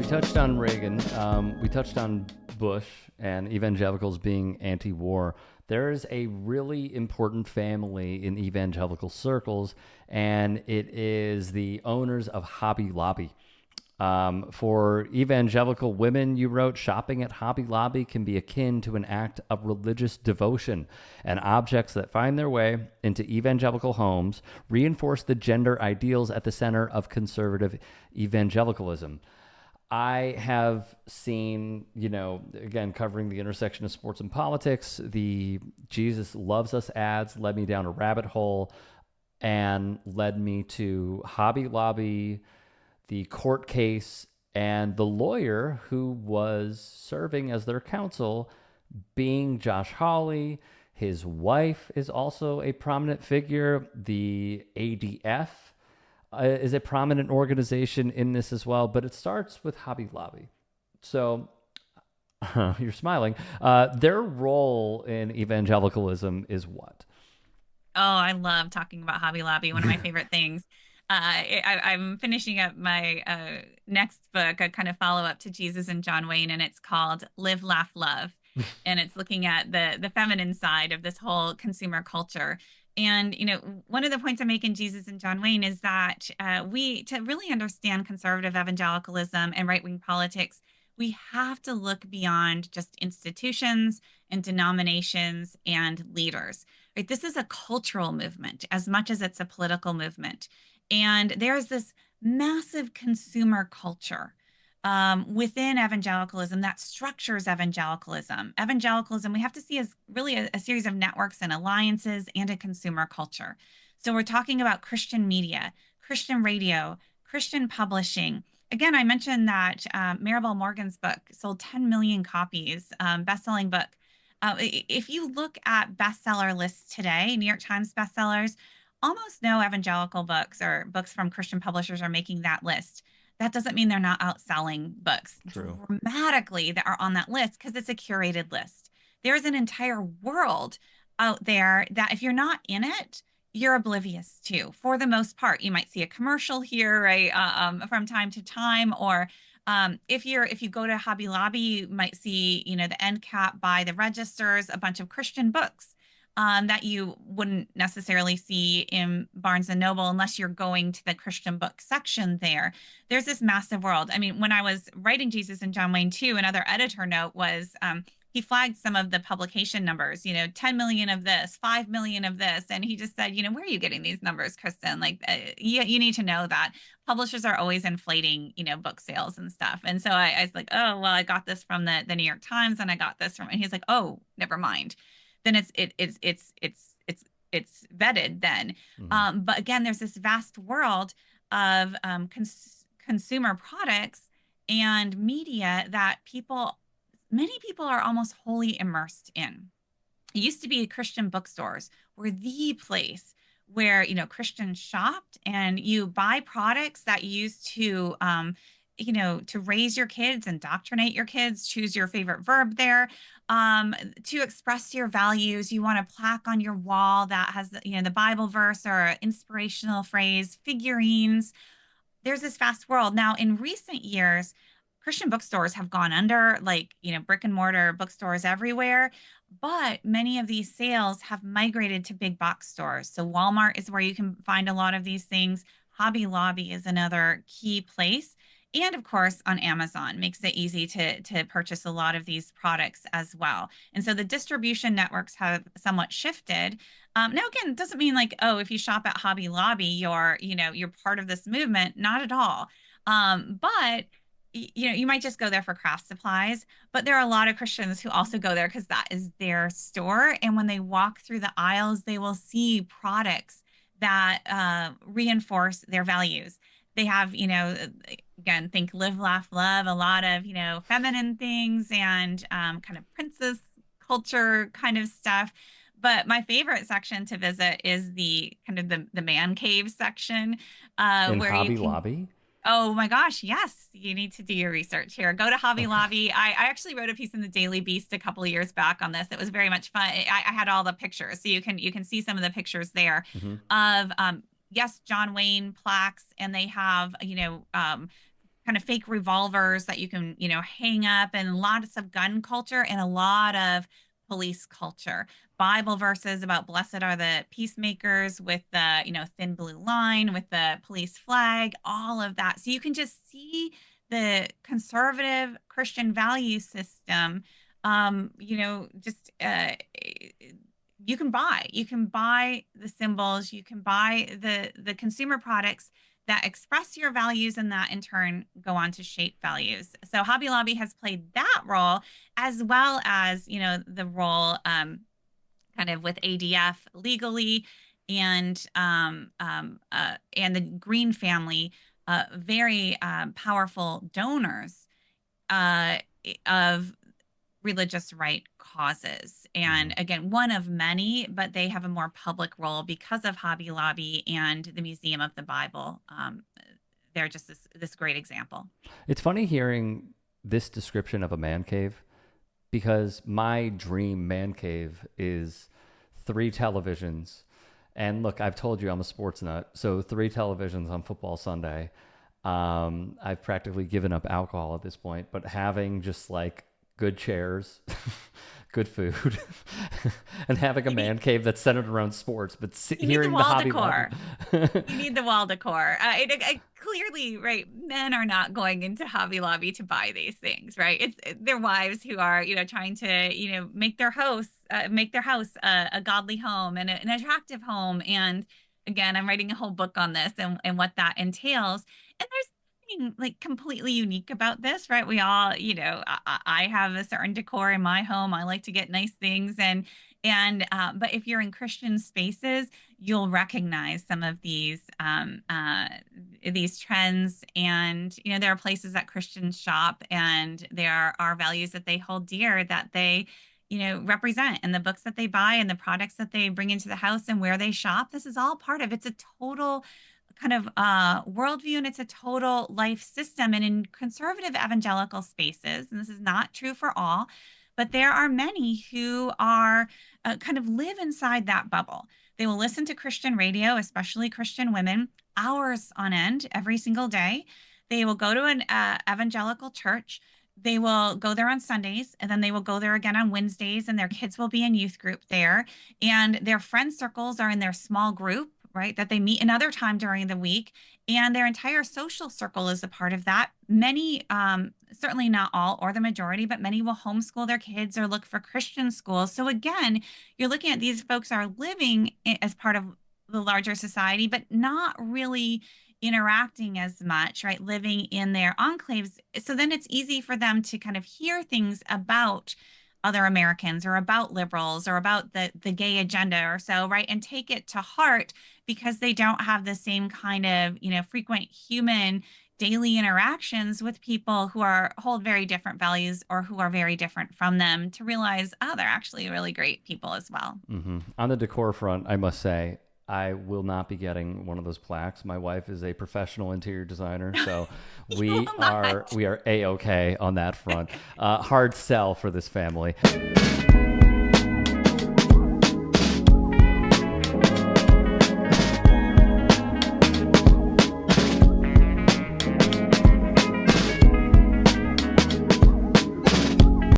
touched on Reagan. We touched on Bush and evangelicals being anti-war. There's a really important family in evangelical circles, and it is the owners of Hobby Lobby. For evangelical women, you wrote, shopping at Hobby Lobby can be akin to an act of religious devotion, and objects that find their way into evangelical homes reinforce the gender ideals at the center of conservative evangelicalism. I have seen, again, covering the intersection of sports and politics, the Jesus Loves Us ads led me down a rabbit hole and led me to Hobby Lobby, the court case, and the lawyer who was serving as their counsel being Josh Hawley. His wife is also a prominent figure. The ADF is a prominent organization in this as well, but it starts with Hobby Lobby. So you're smiling. Their role in evangelicalism is what? Oh, I love talking about Hobby Lobby. One of my favorite things. I'm finishing up my next book, a kind of follow up to Jesus and John Wayne, and it's called Live, Laugh, Love. And it's looking at the feminine side of this whole consumer culture. And, one of the points I make in Jesus and John Wayne is that to really understand conservative evangelicalism and right wing politics, we have to look beyond just institutions and denominations and leaders. Right? This is a cultural movement as much as it's a political movement. And there's this massive consumer culture within evangelicalism that structures evangelicalism. Evangelicalism, we have to see as really a series of networks and alliances and a consumer culture. So we're talking about Christian media, Christian radio, Christian publishing. Again, I mentioned that Maribel Morgan's book sold 10 million copies, best-selling book. If you look at bestseller lists today, New York Times bestsellers, almost no evangelical books or books from Christian publishers are making that list. That doesn't mean they're not outselling books True. dramatically that are on that list because it's a curated list. There's an entire world out there that if you're not in it, you're oblivious to. For the most part, you might see a commercial here, right, from time to time, or if you go to Hobby Lobby, you might see, the end cap by the registers, a bunch of Christian books that you wouldn't necessarily see in Barnes and Noble unless you're going to the Christian book section there. There's this massive world. I mean, when I was writing Jesus and John Wayne too, another editor note was he flagged some of the publication numbers, 10 million of this, 5 million of this. And he just said, where are you getting these numbers, Kristin? Like, you need to know that publishers are always inflating, book sales and stuff. And so I was like, oh, well, I got this from the New York Times and I got this from, and he's like, oh, never mind. Then it's vetted then. Mm-hmm. But again, there's this vast world of consumer products and media that many people are almost wholly immersed in. It used to be Christian bookstores were the place where, Christians shopped and you buy products that you use to raise your kids, indoctrinate your kids, choose your favorite verb there, to express your values. You want a plaque on your wall that has, the Bible verse or an inspirational phrase, figurines. There's this vast world. Now, in recent years, Christian bookstores have gone under, like, brick and mortar bookstores everywhere, but many of these sales have migrated to big box stores. So Walmart is where you can find a lot of these things. Hobby Lobby is another key place. And of course, on Amazon makes it easy to purchase a lot of these products as well. And so the distribution networks have somewhat shifted. Now, again, it doesn't mean like, oh, if you shop at Hobby Lobby, you're part of this movement. Not at all. But you might just go there for craft supplies, but there are a lot of Christians who also go there because that is their store. And when they walk through the aisles, they will see products that reinforce their values. They have, again, think live, laugh, love, a lot of, feminine things and kind of princess culture kind of stuff. But my favorite section to visit is the kind of the man cave section In where you Hobby can. Lobby? Oh my gosh, yes. You need to do your research here. Go to Hobby Okay. Lobby. I actually wrote a piece in the Daily Beast a couple of years back on this. It was very much fun. I had all the pictures, so you can see some of the pictures there Mm-hmm. of yes, John Wayne plaques, and they have kind of fake revolvers that you can, hang up, and lots of gun culture and a lot of police culture. Bible verses about blessed are the peacemakers with the, thin blue line with the police flag, all of that. So you can just see the conservative Christian value system, just you can buy the symbols, you can buy the consumer products that express your values, and that in turn go on to shape values. So Hobby Lobby has played that role, as well as the role kind of with ADF legally, and the Green family, very powerful donors uh, of religious right causes. And again, one of many, but they have a more public role because of Hobby Lobby and the Museum of the Bible. They're just this great example. It's funny hearing this description of a man cave, because my dream man cave is 3 televisions. And look, I've told you I'm a sports nut. So 3 televisions on football Sunday. I've practically given up alcohol at this point, but having just like good chairs, good food, and having a man cave that's centered around sports, but hearing the Hobby Lobby. You need the wall decor. Clearly, right, men are not going into Hobby Lobby to buy these things, right? It's their wives who are, trying to, make their house a godly home and an attractive home. And again, I'm writing a whole book on this and what that entails. And there's nothing like completely unique about this, right? We all, I have a certain decor in my home. I like to get nice things, but if you're in Christian spaces, you'll recognize some of these trends. And there are places that Christians shop, and there are values that they hold dear, that they represent, and the books that they buy and the products that they bring into the house and where they shop. This is all part of it's a total kind of worldview, and it's a total life system. And in conservative evangelical spaces, and this is not true for all, but there are many who are kind of live inside that bubble. They will listen to Christian radio, especially Christian women, hours on end every single day. They will go to an evangelical church. They will go there on Sundays, and then they will go there again on Wednesdays, and their kids will be in youth group there. And their friend circles are in their small group, right, that they meet another time during the week. And their entire social circle is a part of that. Many, certainly not all or the majority, but many will homeschool their kids or look for Christian schools. So again, you're looking at these folks are living as part of the larger society, but not really interacting as much, right? Living in their enclaves. So then it's easy for them to kind of hear things about other Americans or about liberals or about the gay agenda or so, right? And take it to heart, because they don't have the same kind of, frequent human daily interactions with people who hold very different values or who are very different from them, to realize, oh, they're actually really great people as well. Mm-hmm. On the decor front, I must say, I will not be getting one of those plaques. My wife is a professional interior designer, so we are A-okay on that front. Hard sell for this family.